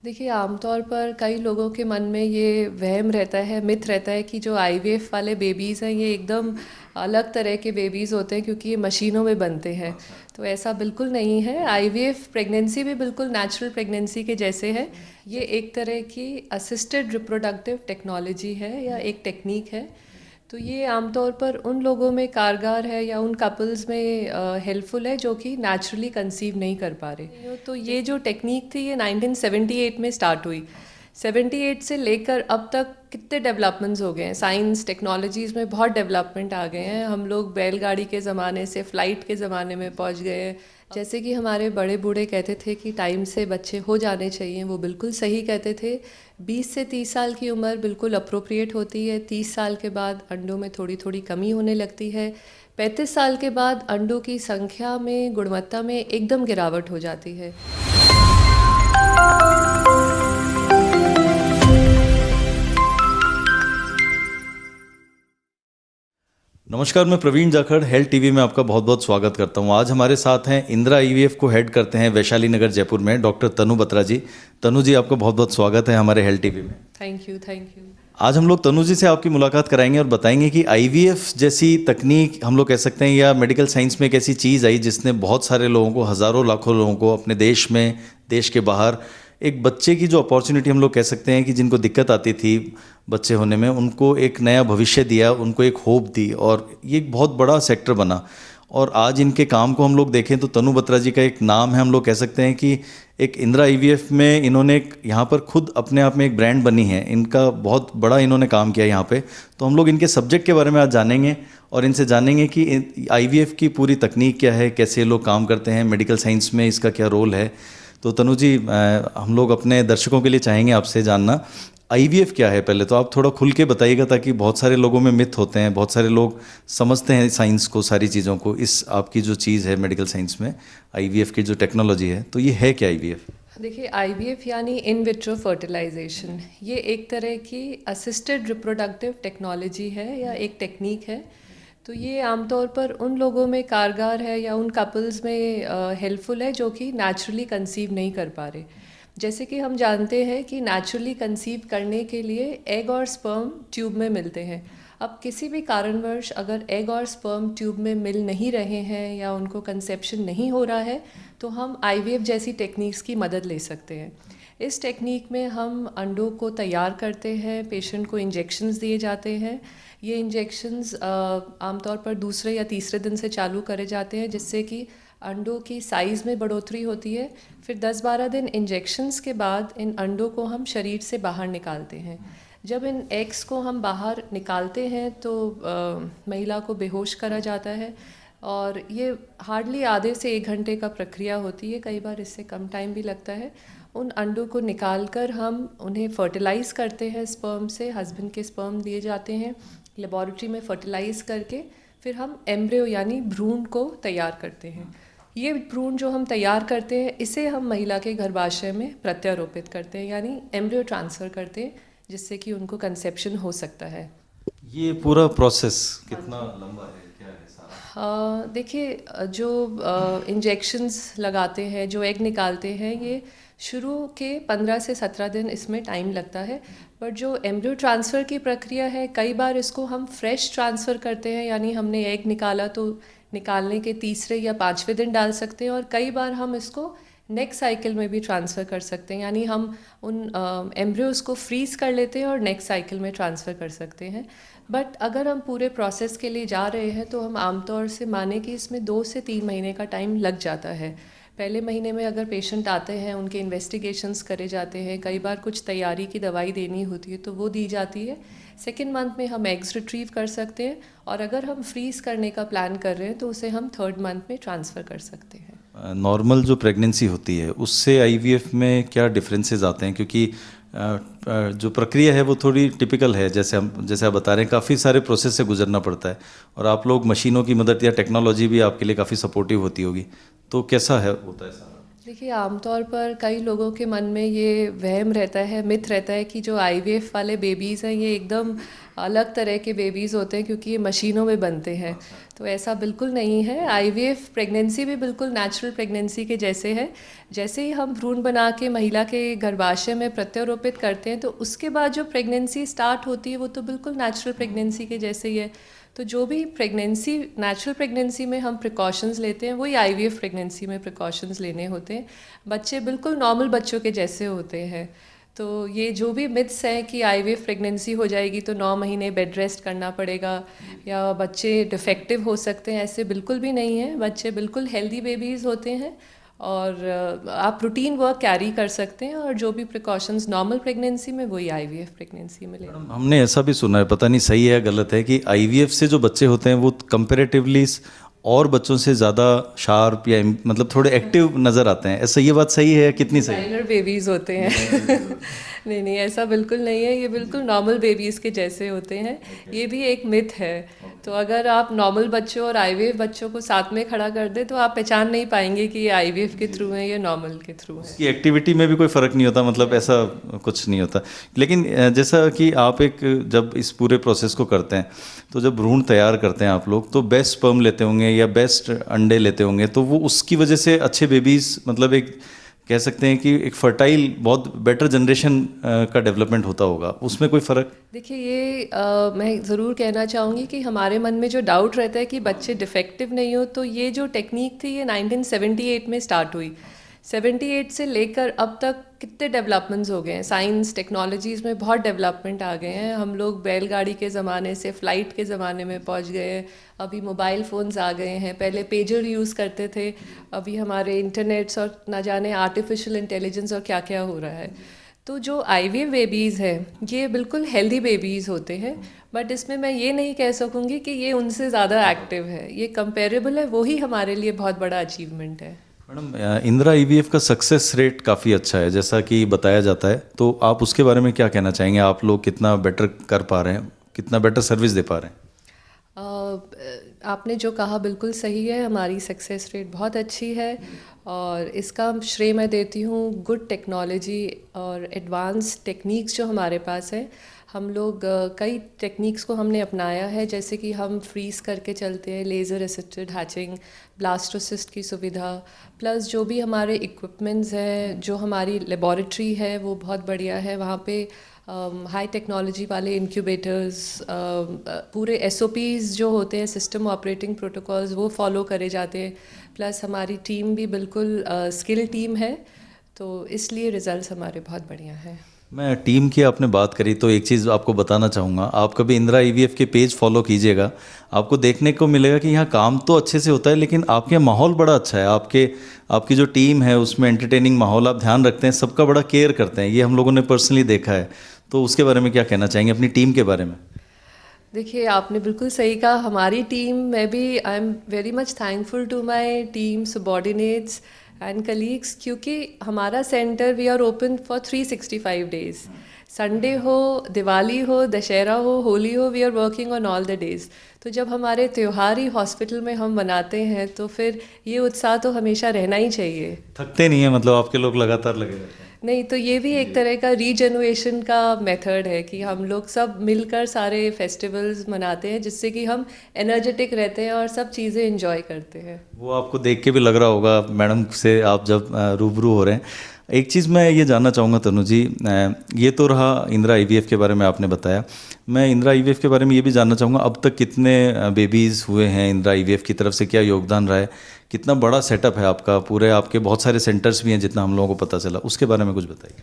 देखिए, आमतौर पर कई लोगों के मन में ये वहम रहता है, मिथ रहता है कि जो आईवीएफ वाले बेबीज़ हैं ये एकदम अलग तरह के बेबीज़ होते हैं क्योंकि ये मशीनों में बनते हैं। तो ऐसा बिल्कुल नहीं है। आईवीएफ प्रेगनेंसी भी बिल्कुल नेचुरल प्रेगनेंसी के जैसे है। ये एक तरह की असिस्टेड रिप्रोडक्टिव टेक्नोलॉजी है या एक टेक्निक है। तो ये आमतौर पर उन लोगों में कारगर है या उन कपल्स में हेल्पफुल है जो कि नेचुरली कंसीव नहीं कर पा रहे। तो ये जो टेक्निक थी ये 1978 में स्टार्ट हुई। 78 से लेकर अब तक कितने डेवलपमेंट्स हो गए हैं। साइंस टेक्नोलॉजीज़ में बहुत डेवलपमेंट आ गए हैं। हम लोग बैलगाड़ी के ज़माने से फ़्लाइट के ज़माने में पहुंच गए हैं। जैसे कि हमारे बड़े बूढ़े कहते थे कि टाइम से बच्चे हो जाने चाहिए, वो बिल्कुल सही कहते थे। 20 से 30 साल की उम्र बिल्कुल अप्रोप्रिएट होती है। 30 साल के बाद अंडों में थोड़ी थोड़ी कमी होने लगती है। 35 साल के बाद अंडों की संख्या में, गुणवत्ता में एकदम गिरावट हो जाती है। नमस्कार, मैं प्रवीण जाखड़ हेल्थ टीवी में आपका बहुत बहुत स्वागत करता हूं। आज हमारे साथ हैं इंदिरा आईवीएफ को हेड करते हैं वैशाली नगर जयपुर में डॉक्टर तनु बत्रा जी। तनु जी, आपका बहुत बहुत स्वागत है हमारे हेल्थ टीवी में। Thank you, thank you. आज हम लोग तनु जी से आपकी मुलाकात कराएंगे और बताएंगे कि आईवीएफ जैसी तकनीक हम लोग कह सकते हैं या मेडिकल साइंस में एक ऐसी चीज़ आई जिसने बहुत सारे लोगों को, हज़ारों लाखों लोगों को अपने देश में, देश के बाहर एक बच्चे की जो अपॉर्चुनिटी हम लोग कह सकते हैं कि जिनको दिक्कत आती थी बच्चे होने में, उनको एक नया भविष्य दिया, उनको एक होप दी और ये एक बहुत बड़ा सेक्टर बना। और आज इनके काम को हम लोग देखें तो तनु बत्रा जी का एक नाम है, हम लोग कह सकते हैं कि एक इंदिरा आईवीएफ में इन्होंने एक यहाँ पर खुद अपने आप में एक ब्रांड बनी है। इनका बहुत बड़ा इन्होंने काम किया यहाँ पे। तो हम लोग इनके सब्जेक्ट के बारे में आज जानेंगे और इनसे जानेंगे कि आईवीएफ की पूरी तकनीक क्या है, कैसे लोग काम करते हैं, मेडिकल साइंस में इसका क्या रोल है। तो तनु जी, हम लोग अपने दर्शकों के लिए चाहेंगे आपसे जानना आईवीएफ क्या है। पहले तो आप थोड़ा खुल के बताइएगा ताकि बहुत सारे लोगों में मिथ होते हैं, बहुत सारे लोग समझते हैं साइंस को, सारी चीज़ों को। इस आपकी जो चीज़ है मेडिकल साइंस में आईवीएफ की जो टेक्नोलॉजी है, तो ये है क्या आईवीएफ? देखिए, आईवीएफ यानी इन विट्रो फर्टिलाइजेशन, ये एक तरह की असिस्टेड रिप्रोडक्टिव टेक्नोलॉजी है या एक टेक्निक है। तो ये आमतौर पर उन लोगों में कारगर है या उन कपल्स में हेल्पफुल है जो कि नेचुरली कंसीव नहीं कर पा रहे। जैसे कि हम जानते हैं कि नेचुरली कंसीव करने के लिए एग और स्पर्म ट्यूब में मिलते हैं। अब किसी भी कारणवश अगर एग और स्पर्म ट्यूब में मिल नहीं रहे हैं या उनको कंसेप्शन नहीं हो रहा है तो हम आईवीएफ जैसी टेक्निक्स की मदद ले सकते हैं। इस टेक्निक में हम अंडों को तैयार करते हैं, पेशेंट को इंजेक्शंस दिए जाते हैं। ये इंजेक्शंस आमतौर पर दूसरे या तीसरे दिन से चालू करे जाते हैं जिससे कि अंडों की साइज़ में बढ़ोतरी होती है। फिर 10-12 दिन इंजेक्शंस के बाद इन अंडों को हम शरीर से बाहर निकालते हैं। जब इन एग्स को हम बाहर निकालते हैं तो महिला को बेहोश करा जाता है और ये हार्डली आधे से 1 घंटे का प्रक्रिया होती है, कई बार इससे कम टाइम भी लगता है। उन अंडों को निकाल कर हम उन्हें फर्टिलाइज़ करते हैं स्पर्म से, हस्बैंड के स्पर्म दिए जाते हैं लेबॉरेटरी में फर्टिलाइज़ करके। फिर हम एम्ब्रियो यानी भ्रूण को तैयार करते हैं। ये भ्रूण जो हम तैयार करते हैं इसे हम महिला के गर्भाशय में प्रत्यारोपित करते हैं यानी एम्ब्रियो ट्रांसफ़र करते हैं जिससे कि उनको कंसेप्शन हो सकता है। ये पूरा प्रोसेस कितना लंबा है, क्या है सारा? देखिए, जो इंजेक्शंस लगाते हैं, जो एग निकालते हैं, ये शुरू के 15 से 17 दिन इसमें टाइम लगता है। पर जो एम्ब्रियो ट्रांसफ़र की प्रक्रिया है, कई बार इसको हम फ्रेश ट्रांसफ़र करते हैं यानी हमने एग निकाला तो निकालने के तीसरे या 5वें दिन डाल सकते हैं। और कई बार हम इसको नेक्स्ट साइकिल में भी ट्रांसफ़र कर सकते हैं यानी हम उन एम्ब्रियोज़ को फ्रीज़ कर लेते हैं और नेक्स्ट साइकिल में ट्रांसफ़र कर सकते हैं। बट अगर हम पूरे प्रोसेस के लिए जा रहे हैं तो हम आमतौर से माने कि इसमें 2 से 3 महीने का टाइम लग जाता है। पहले महीने में अगर पेशेंट आते हैं, उनके इन्वेस्टिगेशंस करे जाते हैं, कई बार कुछ तैयारी की दवाई देनी होती है तो वो दी जाती है। सेकेंड मंथ में हम एग्स रिट्रीव कर सकते हैं और अगर हम फ्रीज़ करने का प्लान कर रहे हैं तो उसे हम 3rd मंथ में ट्रांसफ़र कर सकते हैं। नॉर्मल जो प्रेगनेंसी होती है उससे आईवीएफ में क्या डिफरेंसेस आते हैं? क्योंकि जो प्रक्रिया है वो थोड़ी टिपिकल है, जैसे आप बता रहे हैं काफ़ी सारे प्रोसेस से गुजरना पड़ता है और आप लोग मशीनों की मदद या टेक्नोलॉजी भी आपके लिए काफ़ी सपोर्टिव होती होगी, तो कैसा है होता है सारा? देखिए, आमतौर पर कई लोगों के मन में ये वहम रहता है, मिथ रहता है कि जो आईवीएफ वाले बेबीज़ हैं ये एकदम अलग तरह के बेबीज़ होते हैं क्योंकि ये मशीनों में बनते हैं। तो ऐसा बिल्कुल नहीं है। आईवीएफ प्रेगनेंसी भी बिल्कुल नेचुरल प्रेगनेंसी के जैसे है। जैसे ही हम भ्रूण बना के महिला के गर्भाशय में प्रत्यारोपित करते हैं तो उसके बाद जो प्रेगनेंसी स्टार्ट होती है वो तो बिल्कुल नेचुरल प्रेगनेंसी के जैसे ही है। तो जो भी प्रेगनेंसी नेचुरल प्रेगनेंसी में हम प्रिकॉशंस लेते हैं वही आईवीएफ प्रेगनेंसी में प्रिकॉशंस लेने होते हैं। बच्चे बिल्कुल नॉर्मल बच्चों के जैसे होते हैं। तो ये जो भी मिथ्स हैं कि आईवीएफ प्रेगनेंसी हो जाएगी तो 9 महीने बेड रेस्ट करना पड़ेगा या बच्चे डिफेक्टिव हो सकते हैं, ऐसे बिल्कुल भी नहीं है। बच्चे बिल्कुल हेल्दी बेबीज़ होते हैं और आप रूटीन वर्क कैरी कर सकते हैं और जो भी प्रिकॉशंस नॉर्मल प्रेगनेंसी में वही आईवीएफ प्रेगनेंसी में लें। हमने ऐसा भी सुना है, पता नहीं सही है या गलत है, कि आईवीएफ से जो बच्चे होते हैं वो कंपैरेटिवली और बच्चों से ज़्यादा शार्प या मतलब थोड़े एक्टिव नज़र आते हैं। ऐसा ये बात सही है या कितनी सही है? डिजाइनर बेबीज़ होते हैं। नहीं नहीं, ऐसा बिल्कुल नहीं है। ये बिल्कुल नॉर्मल बेबीज़ के जैसे होते हैं। ये भी एक मिथ है। तो अगर आप नॉर्मल बच्चों और आईवीएफ बच्चों को साथ में खड़ा कर दे तो आप पहचान नहीं पाएंगे कि ये आईवीएफ के थ्रू है या नॉर्मल के थ्रू है। कि एक्टिविटी में भी कोई फ़र्क नहीं होता, मतलब ऐसा कुछ नहीं होता। लेकिन जैसा कि आप जब इस पूरे प्रोसेस को करते हैं तो जब भ्रूण तैयार करते हैं आप लोग तो बेस्ट स्पर्म लेते होंगे या बेस्ट अंडे लेते होंगे, तो वो उसकी वजह से अच्छे बेबीज़, मतलब एक कह सकते हैं कि एक फर्टाइल बहुत बेटर जनरेशन का डेवलपमेंट होता होगा, उसमें कोई फ़र्क? देखिए, ये मैं ज़रूर कहना चाहूँगी कि हमारे मन में जो डाउट रहता है कि बच्चे डिफेक्टिव नहीं हो, तो ये जो टेक्निक थी ये 1978 में स्टार्ट हुई। 78 से लेकर अब तक कितने डेवलपमेंट्स हो गए हैं। साइंस टेक्नोलॉजीज़ में बहुत डेवलपमेंट आ गए हैं। हम लोग बैलगाड़ी के ज़माने से फ़्लाइट के ज़माने में पहुंच गए हैं। अभी मोबाइल फ़ोन्स आ गए हैं। पहले पेजर यूज़ करते थे, अभी हमारे इंटरनेट्स और ना जाने आर्टिफिशियल इंटेलिजेंस और क्या क्या हो रहा है। तो जो आईवीएफ बेबीज़ हैं ये बिल्कुल हेल्दी बेबीज़ होते हैं, बट इसमें मैं ये नहीं कह सकूँगी कि ये उनसे ज़्यादा एक्टिव है। ये कंपेरेबल है, वही हमारे लिए बहुत बड़ा अचीवमेंट है। मैडम, इंदिरा आईवीएफ का सक्सेस रेट काफ़ी अच्छा है जैसा कि बताया जाता है, तो आप उसके बारे में क्या कहना चाहेंगे? आप लोग कितना बेटर कर पा रहे हैं, कितना बेटर सर्विस दे पा रहे हैं? आपने जो कहा बिल्कुल सही है। हमारी सक्सेस रेट बहुत अच्छी है और इसका श्रेय मैं देती हूँ गुड टेक्नोलॉजी और एडवांस टेक्निक्स जो हमारे पास है। हम लोग कई टेक्निक्स को हमने अपनाया है, जैसे कि हम फ्रीज़ करके चलते हैं, लेज़र असिस्टेड हैचिंग, ब्लास्टोसिस्ट की सुविधा, प्लस जो भी हमारे इक्विपमेंट्स हैं, जो हमारी लेबॉरेटरी है वो बहुत बढ़िया है। वहाँ पे हाई टेक्नोलॉजी वाले इंक्यूबेटर्स, पूरे एसओपीज़ जो होते हैं, सिस्टम ऑपरेटिंग प्रोटोकॉल्स, वो फॉलो करे जाते हैं। प्लस हमारी टीम भी बिल्कुल स्किल टीम है, तो इसलिए रिजल्ट्स हमारे बहुत बढ़िया हैं। मैं टीम की आपने बात करी तो एक चीज़ आपको बताना चाहूँगा, आप कभी इंदिरा आईवीएफ के पेज फॉलो कीजिएगा, आपको देखने को मिलेगा कि यहाँ काम तो अच्छे से होता है लेकिन आपके यहाँ माहौल बड़ा अच्छा है। आपकी जो टीम है उसमें एंटरटेनिंग माहौल, आप ध्यान रखते हैं, सबका बड़ा केयर करते हैं, ये हम लोगों ने पर्सनली देखा है। तो उसके बारे में क्या कहना चाहेंगे, अपनी टीम के बारे में? देखिए, आपने बिल्कुल सही कहा। हमारी टीम में भी I am very much thankful to my team, subordinates and colleagues, क्योंकि हमारा center we are open for 365 days. Sunday हो, दिवाली हो, दशहरा हो, होली हो, we are working on all the days. तो जब हमारे त्यौहार ही हॉस्पिटल में हम मनाते हैं तो फिर ये उत्साह तो हमेशा रहना ही चाहिए। थकते नहीं है, मतलब आपके लोग लगातार लगे रहते हैं? नहीं, तो ये भी एक तरह का रीजनरेशन का मेथड है कि हम लोग सब मिलकर सारे फेस्टिवल्स मनाते हैं, जिससे कि हम एनर्जेटिक रहते हैं और सब चीज़ें एंजॉय करते हैं। वो आपको देख के भी लग रहा होगा मैडम से आप जब रूबरू हो रहे हैं। एक चीज़ मैं ये जानना चाहूँगा तनु जी, ये तो रहा इंदिरा आईवीएफ के बारे में आपने बताया, मैं इंदिरा आईवीएफ के बारे में ये भी जानना चाहूँगा अब तक कितने बेबीज़ हुए हैं इंदिरा आईवीएफ की तरफ से, क्या योगदान रहा है, कितना बड़ा सेटअप है आपका, पूरे आपके बहुत सारे सेंटर्स भी हैं जितना हम लोगों को पता चला, उसके बारे में कुछ बताइए।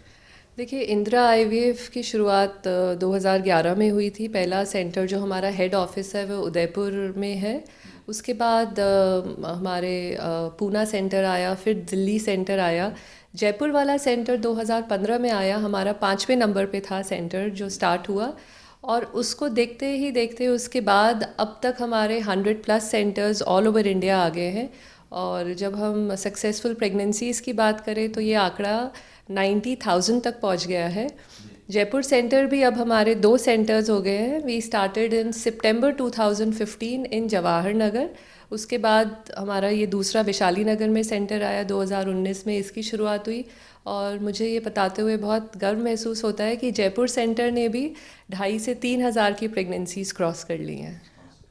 देखिए, इंदिरा आईवीएफ की शुरुआत 2011 में हुई थी। पहला सेंटर जो हमारा हेड ऑफिस है वो उदयपुर में है। उसके बाद हमारे पूना सेंटर आया, फिर दिल्ली सेंटर आया। जयपुर वाला सेंटर 2015 में आया, हमारा 5वें नंबर पे था सेंटर जो स्टार्ट हुआ, और उसको देखते ही देखते उसके बाद अब तक हमारे 100+ सेंटर्स ऑल ओवर इंडिया आ गए हैं। और जब हम सक्सेसफुल प्रेगनेंसीज़ की बात करें तो ये आंकड़ा 90,000 तक पहुंच गया है। जयपुर सेंटर भी अब हमारे 2 सेंटर्स हो गए हैं। वी स्टार्टेड इन सितंबर 2015 इन जवाहर नगर। उसके बाद हमारा ये दूसरा वैशाली नगर में सेंटर आया, 2019 में इसकी शुरुआत हुई। और मुझे ये बताते हुए बहुत गर्व महसूस होता है कि जयपुर सेंटर ने भी 2,500 से 3,000 की प्रेगनेंसीज़ क्रॉस कर ली हैं।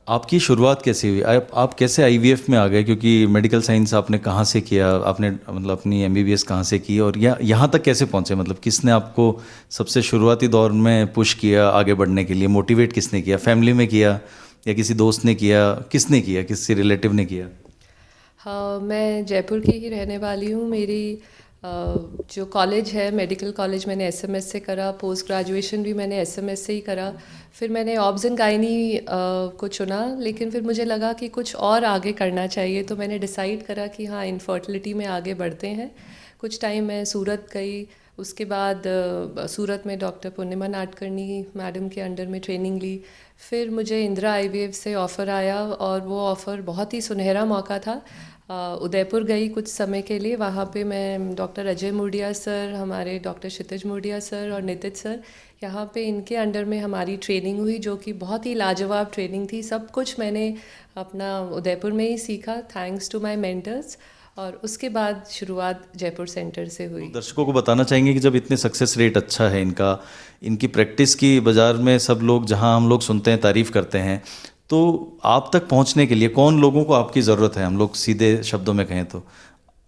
आपकी शुरुआत कैसे हुई? आप कैसे आईवीएफ में आ गए? क्योंकि मेडिकल साइंस आपने कहाँ से किया? आपने मतलब अपनी एमबीबीएस कहाँ से की और यहाँ तक कैसे पहुँचे? मतलब किसने आपको सबसे शुरुआती दौर में पुश किया आगे बढ़ने के लिए? मोटिवेट किसने किया? फैमिली में किया या किसी दोस्त ने किया? किसने किया? किसी रिलेटिव ने किया? हाँ, मैं जयपुर की ही रहने वाली हूँ। मेरी जो कॉलेज है, मेडिकल कॉलेज, मैंने एसएमएस से करा। पोस्ट ग्रेजुएशन भी मैंने एसएमएस से ही करा। फिर मैंने ऑब्स एंड गायनी को चुना, लेकिन फिर मुझे लगा कि कुछ और आगे करना चाहिए, तो मैंने डिसाइड करा कि हाँ, इनफर्टिलिटी में आगे बढ़ते हैं। कुछ टाइम मैं सूरत गई। उसके बाद सूरत में डॉक्टर पूर्णिमा नाडकर्णी मैडम के अंडर में ट्रेनिंग ली। फिर मुझे इंदिरा आईवीएफ से ऑफ़र आया और वो ऑफ़र बहुत ही सुनहरा मौका था। उदयपुर गई कुछ समय के लिए। वहाँ पे मैं डॉक्टर अजय मुर्डिया सर, हमारे डॉक्टर क्षितिज मुर्डिया सर और नितिज सर, यहाँ पे इनके अंडर में हमारी ट्रेनिंग हुई, जो कि बहुत ही लाजवाब ट्रेनिंग थी। सब कुछ मैंने अपना उदयपुर में ही सीखा, थैंक्स टू माय मेंटर्स। और उसके बाद शुरुआत जयपुर सेंटर से हुई। दर्शकों को बताना चाहेंगे कि जब इतने सक्सेस रेट अच्छा है इनका, इनकी प्रैक्टिस की बाज़ार में सब लोग, जहां हम लोग सुनते हैं, तारीफ़ करते हैं, तो आप तक पहुंचने के लिए कौन लोगों को आपकी ज़रूरत है? हम लोग सीधे शब्दों में कहें तो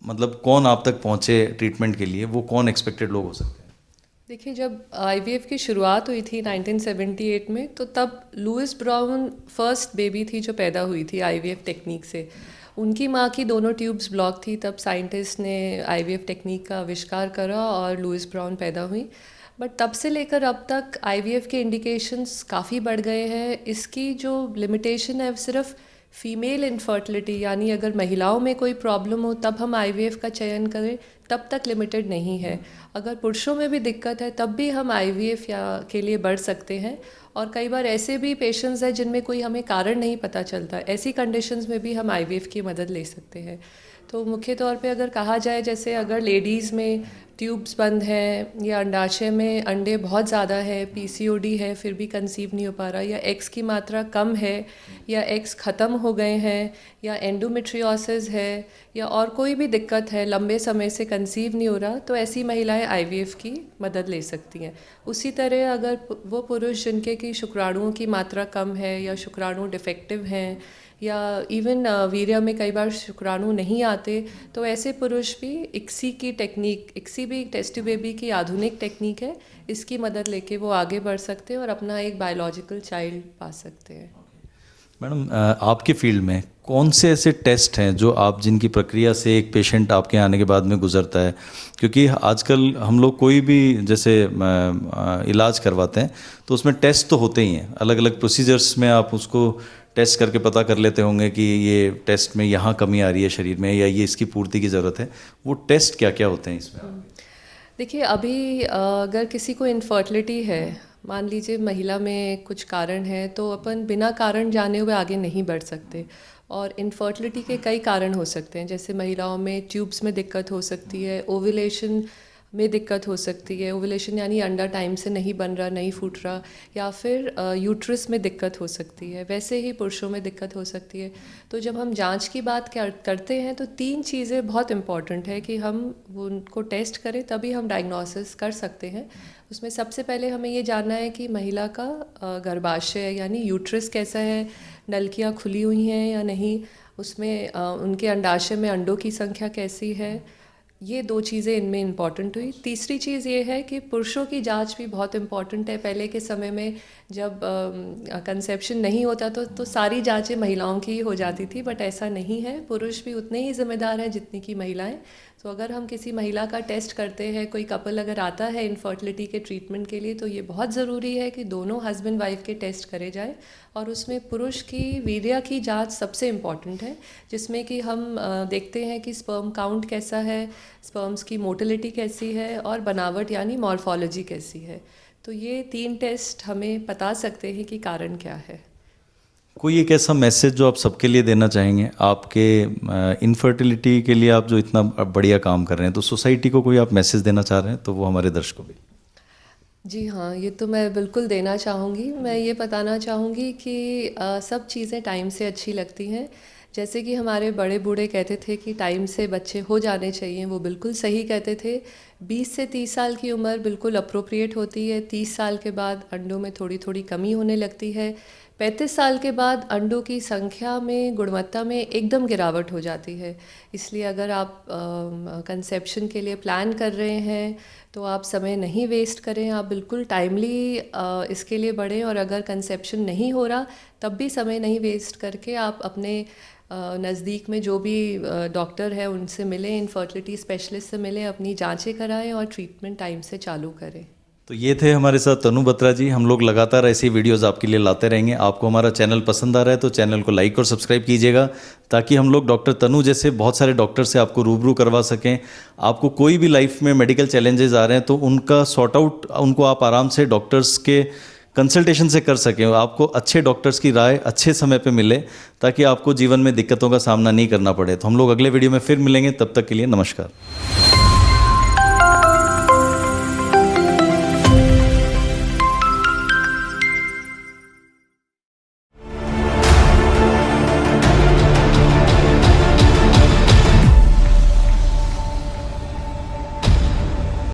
मतलब कौन आप तक पहुंचे ट्रीटमेंट के लिए? वो कौन एक्सपेक्टेड लोग हो सकते हैं? देखिए, जब आईवीएफ की शुरुआत हुई थी 1978 में, तो तब लुइस ब्राउन फर्स्ट बेबी थी जो पैदा हुई थी आईवीएफ टेक्निक से। उनकी माँ की दोनों ट्यूब्स ब्लॉक थी। तब साइंटिस्ट ने आईवीएफ टेक्निक का आविष्कार करा और लुइस ब्राउन पैदा हुई। बट तब से लेकर अब तक आईवीएफ के इंडिकेशंस काफ़ी बढ़ गए हैं। इसकी जो लिमिटेशन है सिर्फ फीमेल इनफर्टिलिटी, यानी अगर महिलाओं में कोई प्रॉब्लम हो तब हम आईवीएफ का चयन करें, तब तक लिमिटेड नहीं है। अगर पुरुषों में भी दिक्कत है तब भी हम आईवीएफ के लिए बढ़ सकते हैं। और कई बार ऐसे भी पेशेंट्स हैं जिनमें कोई हमें कारण नहीं पता चलता, ऐसी कंडीशंस में भी हम आईवीएफ की मदद ले सकते हैं। तो मुख्य तौर पे अगर कहा जाए, जैसे अगर लेडीज़ में ट्यूब्स बंद हैं या अंडाशय में अंडे बहुत ज़्यादा है, पीसीओडी है, फिर भी कंसीव नहीं हो पा रहा, या एग्स की मात्रा कम है, या एग्स ख़त्म हो गए हैं, या एंडोमेट्रियोसिस है, या और कोई भी दिक्कत है, लंबे समय से कंसीव नहीं हो रहा, तो ऐसी महिलाएं आईवीएफ की मदद ले सकती हैं। उसी तरह अगर वो पुरुष जिनके की शुक्राणुओं की मात्रा कम है या शुक्राणु डिफेक्टिव हैं, या इवन वीर्य में कई बार शुक्राणु नहीं आते, तो ऐसे पुरुष भी इक्सी की टेक्निक, इक्सी भी टेस्ट बेबी की आधुनिक टेक्निक है, इसकी मदद लेके वो आगे बढ़ सकते हैं और अपना एक बायोलॉजिकल चाइल्ड पा सकते हैं। मैडम, आपके फील्ड में कौन से ऐसे टेस्ट हैं जो आप, जिनकी प्रक्रिया से एक पेशेंट आपके आने के बाद में गुजरता है? क्योंकि आजकल हम लोग कोई भी जैसे इलाज करवाते हैं तो उसमें टेस्ट तो होते ही हैं, अलग अलग प्रोसीजर्स में आप उसको टेस्ट करके पता कर लेते होंगे कि ये टेस्ट में यहाँ कमी आ रही है शरीर में, या ये इसकी पूर्ति की ज़रूरत है। वो टेस्ट क्या क्या होते हैं इसमें? देखिए, अभी अगर किसी को इनफर्टिलिटी है, मान लीजिए महिला में कुछ कारण है, तो अपन बिना कारण जाने हुए आगे नहीं बढ़ सकते। और इनफर्टिलिटी के कई कारण हो सकते हैं, जैसे महिलाओं में ट्यूब्स में दिक्कत हो सकती है, ओव्यूलेशन में दिक्कत हो सकती है, ओव्यूलेशन यानी अंडा टाइम से नहीं बन रहा, नहीं फूट रहा, या फिर यूट्रस में दिक्कत हो सकती है। वैसे ही पुरुषों में दिक्कत हो सकती है। तो जब हम जांच की बात करते हैं तो 3 चीज़ें बहुत इम्पॉर्टेंट है कि हम उनको टेस्ट करें, तभी हम डायग्नोसिस कर सकते हैं। उसमें सबसे पहले हमें ये जानना है कि महिला का गर्भाशय यानी यूट्रस कैसा है, नलकियाँ खुली हुई हैं या नहीं, उसमें उनके अंडाशय में अंडों की संख्या कैसी है। ये 2 चीज़ें इनमें इम्पॉर्टेंट हुई। तीसरी चीज़ ये है कि पुरुषों की जांच भी बहुत इम्पॉर्टेंट है। पहले के समय में जब कंसेप्शन नहीं होता तो सारी जांचें महिलाओं की ही हो जाती थी, बट ऐसा नहीं है। पुरुष भी उतने ही जिम्मेदार हैं जितनी की महिलाएं। तो अगर हम किसी महिला का टेस्ट करते हैं, कोई कपल अगर आता है इनफर्टिलिटी के ट्रीटमेंट के लिए, तो ये बहुत ज़रूरी है कि दोनों हस्बैंड वाइफ के टेस्ट करे जाए। और उसमें पुरुष की वीर्य की जांच सबसे इम्पॉर्टेंट है, जिसमें कि हम देखते हैं कि स्पर्म काउंट कैसा है, स्पर्म्स की मोटिलिटी कैसी है, और बनावट यानी मॉर्फोलॉजी कैसी है। तो ये 3 टेस्ट हमें बता सकते हैं कि कारण क्या है। कोई एक ऐसा मैसेज जो आप सबके लिए देना चाहेंगे, आपके इनफर्टिलिटी के लिए आप जो इतना बढ़िया काम कर रहे हैं, तो सोसाइटी को कोई आप मैसेज देना चाह रहे हैं तो वो हमारे दर्शकों भी। जी हाँ, ये तो मैं बिल्कुल देना चाहूँगी। मैं ये बताना चाहूँगी कि सब चीज़ें टाइम से अच्छी लगती हैं। जैसे कि हमारे बड़े बूढ़े कहते थे कि टाइम से बच्चे हो जाने चाहिए, वो बिल्कुल सही कहते थे। 20 से 30 साल की उम्र बिल्कुल अप्रोप्रिएट होती है। 30 साल के बाद अंडों में थोड़ी-थोड़ी कमी होने लगती है। 35 साल के बाद अंडों की संख्या में, गुणवत्ता में एकदम गिरावट हो जाती है। इसलिए अगर आप कंसेप्शन के लिए प्लान कर रहे हैं, तो आप समय नहीं वेस्ट करें, आप बिल्कुल टाइमली इसके लिए बढ़ें। और अगर कंसेप्शन नहीं हो रहा, तब भी समय नहीं वेस्ट करके आप अपने नज़दीक में जो भी डॉक्टर है उनसे मिलें, इनफर्टिलिटी स्पेशलिस्ट से मिलें, अपनी जांचें कराएं और ट्रीटमेंट टाइम से चालू करें। तो ये थे हमारे साथ तनु बत्रा जी। हम लोग लगातार ऐसी वीडियोस आपके लिए लाते रहेंगे। आपको हमारा चैनल पसंद आ रहा है तो चैनल को लाइक और सब्सक्राइब कीजिएगा, ताकि हम लोग डॉक्टर तनु जैसे बहुत सारे डॉक्टर से आपको रूबरू करवा सकें। आपको कोई भी लाइफ में मेडिकल चैलेंजेस आ रहे हैं तो उनका सॉर्ट आउट उनको आप आराम से डॉक्टर्स के कंसल्टेशन से कर सकें। आपको अच्छे डॉक्टर्स की राय अच्छे समय पे मिले, ताकि आपको जीवन में दिक्कतों का सामना नहीं करना पड़े। तो हम लोग अगले वीडियो में फिर मिलेंगे, तब तक के लिए नमस्कार।